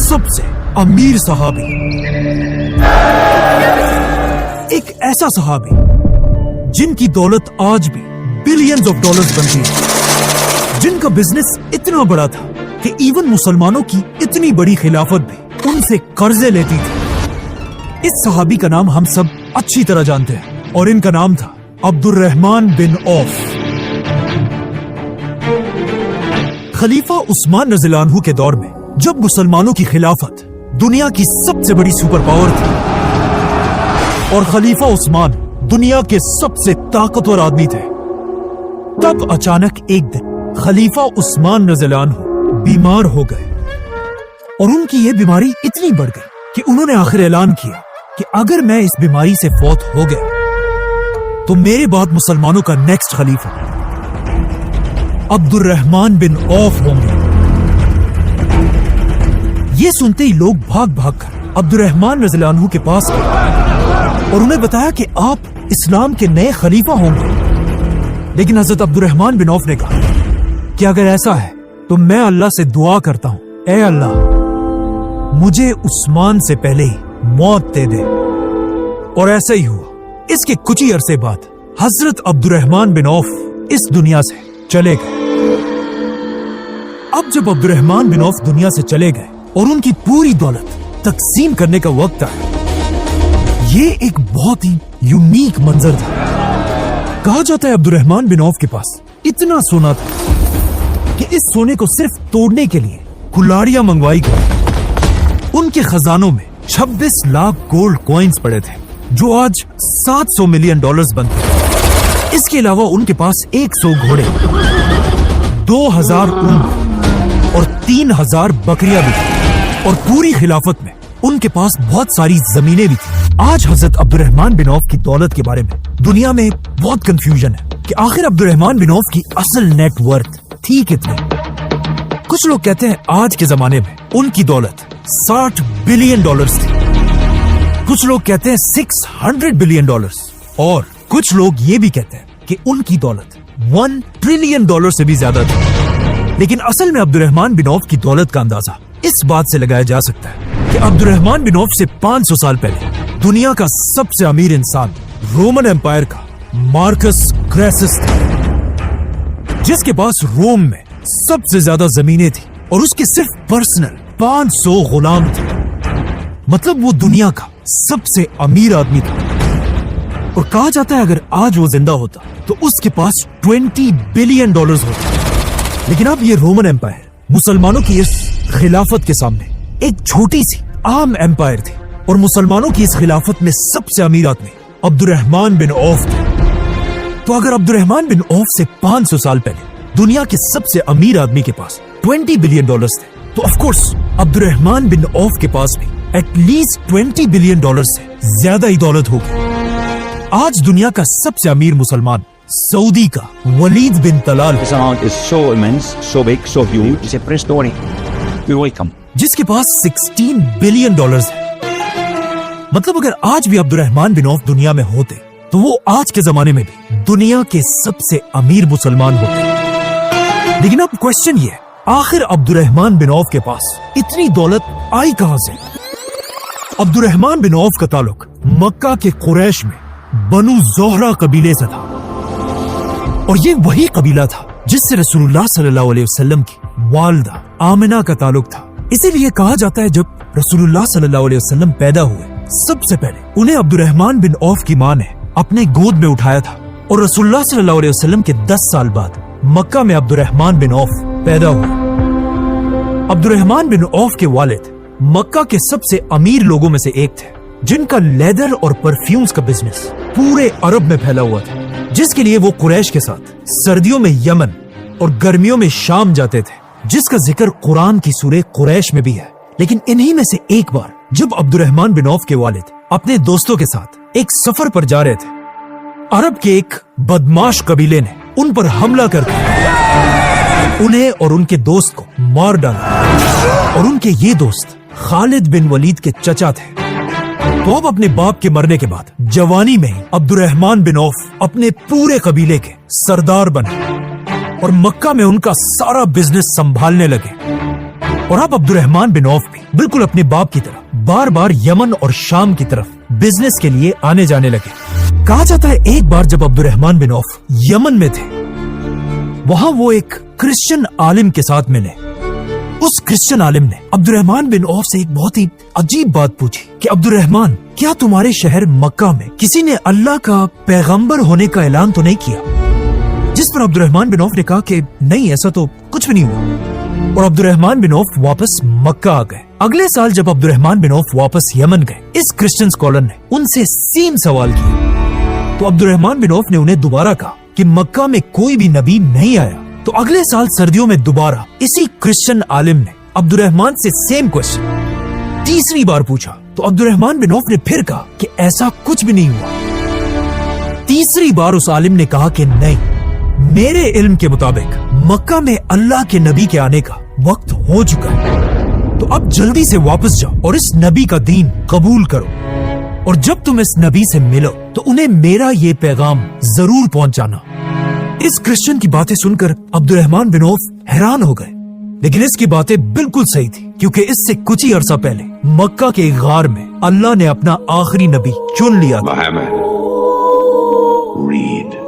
सबसे अमीर सहाबी, एक ऐसा सहाबी जिनकी दौलत आज भी बिलियंस ऑफ डॉलर्स बनती है, जिनका बिजनेस इतना बड़ा था कि इवन मुसलमानों की इतनी बड़ी खिलाफत भी उनसे कर्जे लेती थी। इस सहाबी का नाम हम सब अच्छी तरह जानते हैं और इनका नाम था अब्दुर्रहमान बिन औफ। खलीफा उस्मान रज़ियल्लाहु अन्हु के दौर में जब मुसलमानों की खिलाफत दुनिया की सबसे बड़ी सुपर पावर थी और खलीफा उस्मान दुनिया के सबसे ताकतवर आदमी थे, तब अचानक एक दिन खलीफा उस्मान रज़ियल्लाहु अन्हु बीमार हो गए और उनकी ये बीमारी इतनी बढ़ गई कि उन्होंने आखिर ऐलान किया कि अगर मैं इस बीमारी से फौत हो गया तो मेरे बाद मुसलमानों का नेक्स्ट खलीफा अब्दुर्रहमान बिन औफ होंगे। ये सुनते ही लोग भाग भाग कर अब्दुर्रहमान रज़ियल्लाहु अन्हु के पास गए और उन्हें बताया कि आप इस्लाम के नए खलीफा होंगे। लेकिन हजरत अब्दुर्रहमान बिन औफ ने कहा कि अगर ऐसा है तो मैं अल्लाह से दुआ करता हूं, ऐ अल्लाह मुझे उस्मान से पहले ही मौत दे दे। और ऐसा ही हुआ। इसके कुछ ही अरसे बाद हजरत अब्दुर्रहमान बिन औफ इस दुनिया से चले गए। अब जब अब्दुर्रहमान बिन औफ दुनिया से चले गए और उनकी पूरी दौलत तकसीम करने का वक्त आया, ये एक बहुत ही यूनिक मंजर था। कहा जाता है अब्दुर्रहमान बिन औफ के पास इतना सोना था कि इस सोने को सिर्फ तोड़ने के लिए कुल्हाड़ियां मंगवाई गई। उनके खजानों में 26 लाख गोल्ड कॉइन्स पड़े थे जो आज 700 मिलियन डॉलर्स बनते हैं। इसके अलावा उनके पास 100 घोड़े, 2000 ऊंट और 3000 बकरियां भी थी और पूरी खिलाफत में उनके पास बहुत सारी जमीनें भी थी। आज हजरत अब्दुर्रहमान बिन औफ की दौलत के बारे में दुनिया में बहुत कंफ्यूजन है कि आखिर अब्दुर्रहमान बिन औफ की असल नेट वर्थ थी कितनी। कुछ लोग कहते हैं आज के जमाने में उनकी दौलत 60 बिलियन डॉलर्स थी, कुछ लोग कहते हैं 600 बिलियन डॉलर्स और कुछ लोग ये भी कहते हैं कि उनकी दौलत 1 ट्रिलियन डॉलर से भी ज्यादा थी। लेकिन असल में अब्दुर्रहमान बिन औफ की दौलत का अंदाजा इस बात से लगाया जा सकता है कि अब्दुर्रहमान बिन औफ से 500 साल पहले दुनिया का सबसे अमीर इंसान रोमन एम्पायर का मार्कस क्रेसस था, जिसके पास रोम में सबसे ज्यादा जमीनें थी और उसके सिर्फ पर्सनल 500 गुलाम थे। मतलब वो दुनिया का सबसे अमीर आदमी था और कहा जाता है अगर आज वो जिंदा होता तो उसके पास 20 बिलियन डॉलर्स होते। लेकिन अब ये रोमन एम्पायर मुसलमानों की इस खिलाफत के सामने एक छोटी सी आम एम्पायर थी और मुसलमानों की इस खिलाफत में सबसे अमीर आदमी अब्दुर्रहमान बिन औफ थे। तो अगर अब्दुर्रहमान बिन औफ से 500 साल पहले दुनिया के सबसे अमीर आदमी के पास 20 बिलियन डॉलर्स थे तो of course Abdurrahman bin Auf के पास भी एटलीस्ट 20 बिलियन डॉलर से ज्यादा ही दौलत होगी। आज दुनिया का सबसे अमीर मुसलमान सऊदी का वलीद बिन Talal, This amount is so immense, so big, so huge. It's a prehistoric. You're welcome. जिसके पास 16 बिलियन डॉलर्स है। मतलब अगर आज भी अब्दुर्रहमान बिन औफ दुनिया में होते तो वो आज के जमाने में भी दुनिया के सबसे अमीर मुसलमान होते। लेकिन अब क्वेश्चन ये है, आखिर अब्दुर्रहमान बिन औफ के पास इतनी दौलत आई कहां से? अब्दुर्रहमान बिन औफ का ताल्लुक मक्का के कुरैश में बनु ज़ोहरा कबीले से था और ये वही कबीला था जिससे रसूलुल्लाह सल्लल्लाहु अलैहि वसल्लम की वालिदा आमिना का ताल्लुक था। इसीलिए कहा जाता है जब रसूलुल्लाह सल्लल्लाहु अलैहि वसल्लम पैदा हुए सबसे पहले उन्हें अब्दुर्रहमान बिन औफ की मां ने अपने गोद में उठाया था और रसूलुल्लाह सल्लल्लाहु अलैहि वसल्लम के 10 साल बाद मक्का में अब्दुर्रहमान बिन औफ पैदा हुए। अब्दुर्रहमान बिन औफ के वालिद मक्का के सबसे अमीर लोगों में से एक थे जिनका लेदर और परफ्यूम्स का बिजनेस पूरे अरब में फैला हुआ था, जिसके लिए वो कुरैश के साथ सर्दियों में यमन और गर्मियों में शाम जाते थे, जिसका जिक्र कुरान की सूरह कुरैश में भी है। लेकिन इन्हीं में से एक बार जब अब्दुर्रहमान बिन औफ के वालिद अपने दोस्तों के साथ एक सफर पर जा रहे थे, अरब के एक बदमाश कबीले ने उन पर हमला करके उन्हें और उनके दोस्त को मार डाला और उनके ये दोस्त खालिद बिन वलीद के चचा थे। तो अब अपने बाप के मरने के बाद जवानी में ही अब्दुर्रहमान बिन औफ अपने पूरे कबीले के सरदार बने और मक्का में उनका सारा बिजनेस संभालने लगे। और अब अब्दुर्रहमान बिन औफ भी बिल्कुल अपने बाप की तरह बार बार यमन और शाम की तरफ बिजनेस के लिए आने जाने लगे। कहा जाता है एक बार जब अब्दुर्रहमान बिन औफ यमन में थे, वहां वो एक क्रिश्चियन आलिम के साथ मिले। उस क्रिश्चियन आलिम ने अब्दुर्रहमान बिन औफ से एक बहुत ही अजीब बात पूछी कि अब्दुर्रहमान, क्या तुम्हारे शहर मक्का में किसी ने अल्लाह का पैगंबर होने का ऐलान तो नहीं किया? जिस पर अब्दुर्रहमान बिन औफ ने कहा कि नहीं, ऐसा तो कुछ भी नहीं हुआ। और अब्दुर्रहमान बिन औफ वापस मक्का आ गए। अगले साल जब अब्दुर्रहमान बिन औफ वापस यमन गए, इस क्रिश्चियन स्कॉलर ने उनसे सेम सवाल किया। तो अब्दुर्रहमान बिन औफ ने उन्हें दोबारा कहा कि मक्का में कोई भी नबी नहीं आया। तो अगले साल सर्दियों में दोबारा इसी क्रिश्चियन आलिम ने अब्दुर्रहमान से सेम क्वेश्चन तीसरी बार पूछा। तो अब्दुर्रहमान बिन औफ ने फिर कहा कि ऐसा कुछ भी नहीं हुआ। तीसरी बार उस आलिम ने कहा कि नहीं, मेरे इल्म के मुताबिक मक्का में अल्लाह के नबी के आने का वक्त हो चुका है, तो अब जल्दी से वापस जाओ और इस नबी का दीन कबूल करो। और जब तुम इस नबी से मिलो तो उन्हें मेरा ये पैगाम जरूर पहुंचाना। इस क्रिश्चियन की बातें सुनकर अब्दुर्रहमान बिन औफ हैरान हो गए, लेकिन इसकी बातें बिल्कुल सही थी, क्योंकि इससे कुछ ही अरसा पहले मक्का के गार में अल्लाह ने अपना आखिरी नबी चुन लिया था।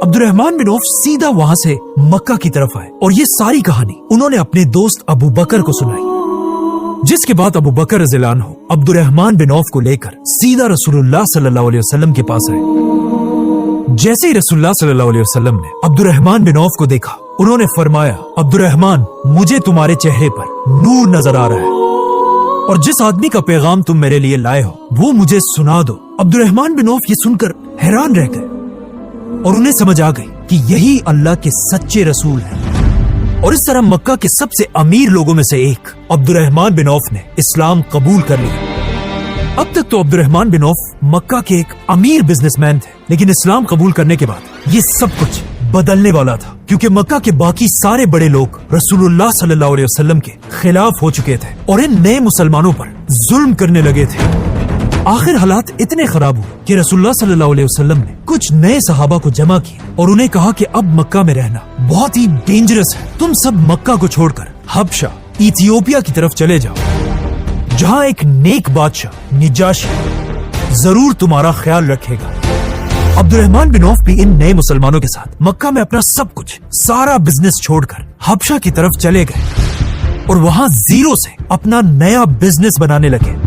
अब्दुर्रहमान बिन औफ सीधा वहाँ से मक्का की तरफ आए और ये सारी कहानी उन्होंने अपने दोस्त अबू बकर को सुनाई, जिसके बाद अबू बकर रज़ियल्लाहु अन्हु अब्दुर्रहमान बिन औफ को लेकर सीधा रसूलुल्लाह सल्लल्लाहु अलैहि वसल्लम के पास आए। जैसे ही रसूलुल्लाह सल्लल्लाहु अलैहि वसल्लम ने अब्दुर्रहमान बिन औफ को देखा, उन्होंने फरमाया, अब्दुर्रहमान, मुझे तुम्हारे चेहरे पर नूर नजर आ रहा है और जिस आदमी का पैगाम तुम मेरे लिए लाए हो वो मुझे सुना दो। अब्दुर्रहमान बिन औफ ये सुनकर हैरान रह गए और उन्हें समझ आ गई कि यही अल्लाह के सच्चे रसूल हैं। और इस तरह मक्का के सबसे अमीर लोगों में से एक अब्दुर्रहमान बिन औफ ने इस्लाम कबूल कर लिया। अब तक तो अब्दुर्रहमान बिन औफ मक्का के एक अमीर बिजनेसमैन थे, लेकिन इस्लाम कबूल करने के बाद ये सब कुछ बदलने वाला था, क्योंकि मक्का के बाकी सारे बड़े लोग रसूलुल्लाह सल्लल्लाहु अलैहि वसल्लम के खिलाफ हो चुके थे और इन नए मुसलमानों पर जुल्म करने लगे थे। आखिर हालात इतने खराब हुए कि रसूलुल्लाह सल्लल्लाहु अलैहि वसल्लम ने कुछ नए सहाबा को जमा किया और उन्हें कहा कि अब मक्का में रहना बहुत ही डेंजरस है, तुम सब मक्का को छोड़कर हबशा, इथियोपिया की तरफ चले जाओ, जहाँ एक नेक बादशाह निजाशी जरूर तुम्हारा ख्याल रखेगा। अब्दुर्रहमान बिन औफ भी इन नए मुसलमानों के साथ मक्का में अपना सब कुछ, सारा बिजनेस छोड़कर हबशा की तरफ चले गए और वहाँ जीरो से अपना नया बिजनेस बनाने लगे।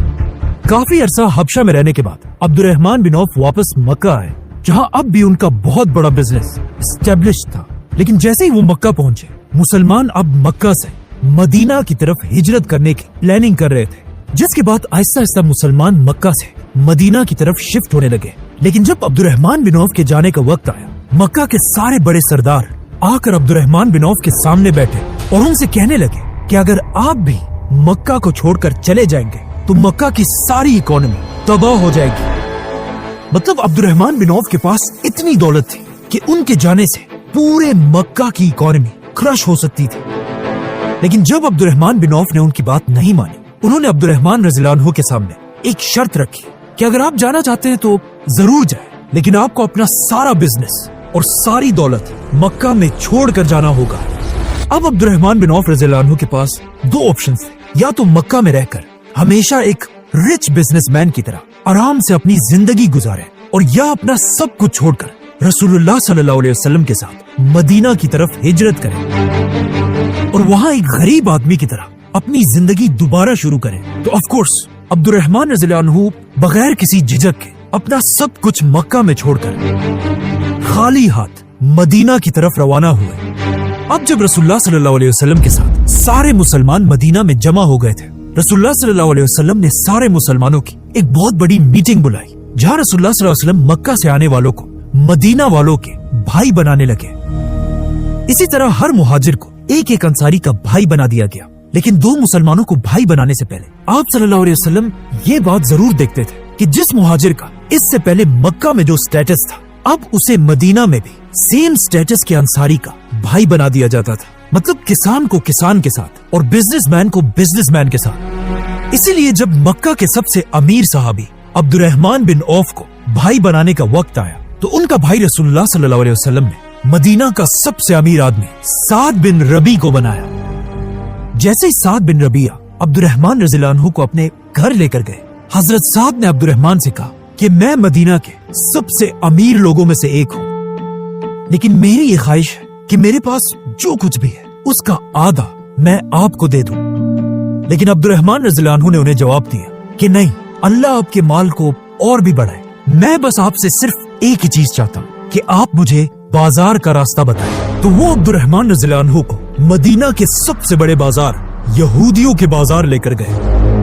काफी अरसा हबशा में रहने के बाद अब्दुर्रहमान बिन औफ वापस मक्का आए, जहाँ अब भी उनका बहुत बड़ा बिजनेस एस्टेब्लिश था। लेकिन जैसे ही वो मक्का पहुंचे, मुसलमान अब मक्का से मदीना की तरफ हिजरत करने की प्लानिंग कर रहे थे, जिसके बाद आहिस्ता आहिस्ता मुसलमान मक्का से मदीना की तरफ शिफ्ट होने लगे। लेकिन जब अब्दुर्रहमान बिन औफ के जाने का वक्त आया, मक्का के सारे बड़े सरदार आकर अब्दुर्रहमान बिन औफ के सामने बैठे और उनसे कहने लगे कि अगर आप भी मक्का को छोड़कर चले जाएंगे तो मक्का की सारी इकोनॉमी तबाह हो जाएगी। मतलब अब्दुर्रहमान बिन औफ के पास इतनी दौलत थी कि उनके जाने से पूरे मक्का की इकोनॉमी क्रश हो सकती थी। लेकिन जब अब्दुर्रहमान बिन औफ ने उनकी बात नहीं मानी, उन्होंने अब्दुर्रहमान रज़ियल्लाहु अन्हु के सामने एक शर्त रखी कि अगर आप जाना चाहते हैं तो जरूर जाए, लेकिन आपको अपना सारा बिजनेस और सारी दौलत मक्का में छोड़ कर जाना होगा। अब अब्दुर्रहमान बिन औफ रज़ियल्लाहु अन्हु के पास दो ऑप्शन थे, या तो मक्का में रहकर हमेशा एक रिच बिजनेसमैन की तरह आराम से अपनी जिंदगी गुजारे, और या अपना सब कुछ छोड़कर रसूलुल्लाह सल्लल्लाहु अलैहि वसल्लम के साथ मदीना की तरफ हिजरत करें और वहाँ एक गरीब आदमी की तरह अपनी जिंदगी दोबारा शुरू करें। तो ऑफ कोर्स अब्दुर्रहमान रज़ियल्लाहु अन्हु बगैर किसी झिझक के अपना सब कुछ मक्का में छोड़कर खाली हाथ मदीना की तरफ रवाना हुए। अब जब रसूलुल्लाह सल्लल्लाहु अलैहि वसल्लम के साथ सारे मुसलमान मदीना में जमा हो गए थे, रसूलुल्लाह सल्लल्लाहु अलैहि वसल्लम ने सारे मुसलमानों की एक बहुत बड़ी मीटिंग बुलाई, जहाँ रसूलुल्लाह सल्लल्लाहु अलैहि वसल्लम मक्का से आने वालों को मदीना वालों के भाई बनाने लगे। इसी तरह हर मुहाजिर को एक एक अंसारी का भाई बना दिया गया। लेकिन दो मुसलमानों को भाई बनाने से पहले आप सल्लल्लाहु अलैहि वसल्लम ये बात जरूर देखते थे कि जिस मुहाजिर का इससे पहले मक्का में जो स्टेटस था, अब उसे मदीना में भी सेम स्टेटस के अंसारी का भाई बना दिया जाता था। मतलब किसान को किसान के साथ और बिजनेसमैन को बिजनेसमैन के साथ। इसीलिए जब मक्का के सबसे अमीर सहाबी अब्दुर्रहमान बिन औफ को भाई बनाने का वक्त आया, तो उनका भाई रसूलुल्लाह सल्लल्लाहु अलैहि वसल्लम ने मदीना का सबसे अमीर आदमी साद बिन रबी को बनाया। जैसे ही साद बिन रबिया अब्दुर्रहमान रज़ियल्लाहु अन्हु को अपने घर लेकर गए। हजरत साद ने अब्दुर्रहमान से कहा कि मैं मदीना के सबसे अमीर लोगों में से एक हूँ, लेकिन मेरी ये ख्वाहिश है कि मेरे पास जो कुछ भी है उसका आधा मैं आपको दे दूं। लेकिन अब्दुर्रहमान रज़ियल्लाहु अन्हु ने उन्हें जवाब दिया कि नहीं, अल्लाह आपके माल को और भी बढ़ाए। मैं बस आपसे सिर्फ एक ही चीज चाहता हूँ कि आप मुझे बाजार का रास्ता बताएं। तो वो अब्दुर्रहमान रज़ियल्लाहु अन्हु को मदीना के सबसे बड़े बाजार, यहूदियों के बाजार लेकर गए।